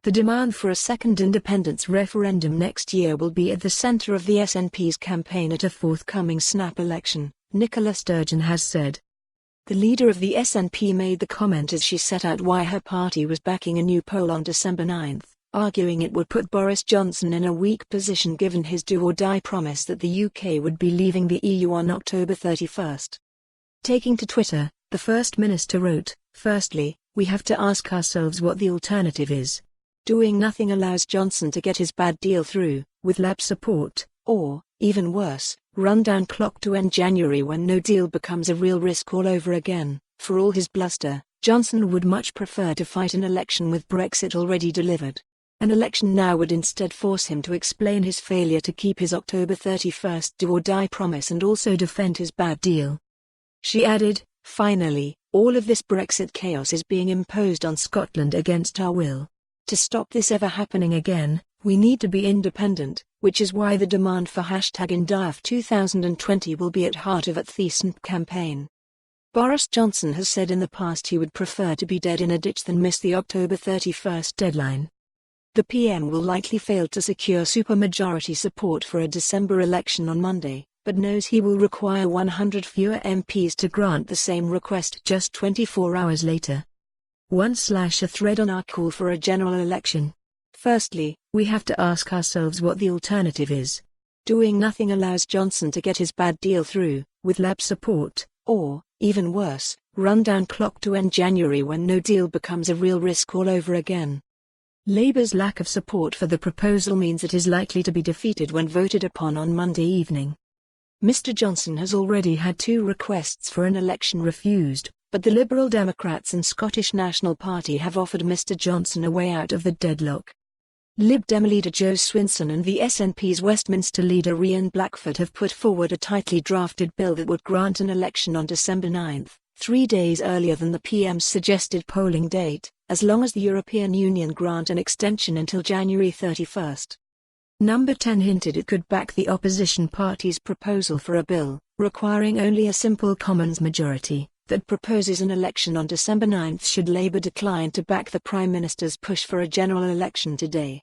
The demand for a second independence referendum next year will be at the center of the SNP's campaign at a forthcoming snap election, Nicola Sturgeon has said. The leader of the SNP made the comment as she set out why her party was backing a new poll on December 9, arguing it would put Boris Johnson in a weak position given his do-or-die promise that the UK would be leaving the EU on October 31. Taking to Twitter, the First Minister wrote, "Firstly, we have to ask ourselves what the alternative is. Doing nothing allows Johnson to get his bad deal through, with Lab support, or, even worse, run down clock to end January when no deal becomes a real risk all over again. For all his bluster, Johnson would much prefer to fight an election with Brexit already delivered. An election now would instead force him to explain his failure to keep his October 31 do-or-die promise and also defend his bad deal." She added, "Finally, all of this Brexit chaos is being imposed on Scotland against our will. To stop this ever happening again, we need to be independent, which is why the demand for #Indyref2020 will be at heart of the SNP campaign." Boris Johnson has said in the past he would prefer to be dead in a ditch than miss the October 31 deadline. The PM will likely fail to secure supermajority support for a December election on Monday, but knows he will require 100 fewer MPs to grant the same request just 24 hours later. A thread on our call for a general election. Firstly, we have to ask ourselves what the alternative is. Doing nothing allows Johnson to get his bad deal through, with Lab support, or, even worse, run down clock to end January when no deal becomes a real risk all over again. Labour's lack of support for the proposal means it is likely to be defeated when voted upon on Monday evening. Mr. Johnson has already had 2 requests for an election refused, but the Liberal Democrats and Scottish National Party have offered Mr. Johnson a way out of the deadlock. Lib Dem leader Joe Swinson and the SNP's Westminster leader Ian Blackford have put forward a tightly drafted bill that would grant an election on December 9, 3 days earlier than the PM's suggested polling date, as long as the European Union grant an extension until January 31. Number 10 hinted it could back the opposition party's proposal for a bill, requiring only a simple Commons majority, that proposes an election on December 9 should Labour decline to back the Prime Minister's push for a general election today.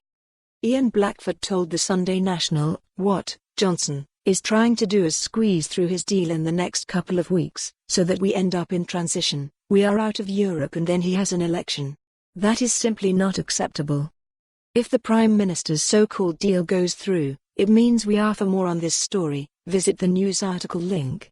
Ian Blackford told the Sunday National, "What Johnson is trying to do is squeeze through his deal in the next couple of weeks, so that we end up in transition, we are out of Europe and then he has an election. That is simply not acceptable. If the Prime Minister's so-called deal goes through, it means we are for more on this story." Visit the news article link.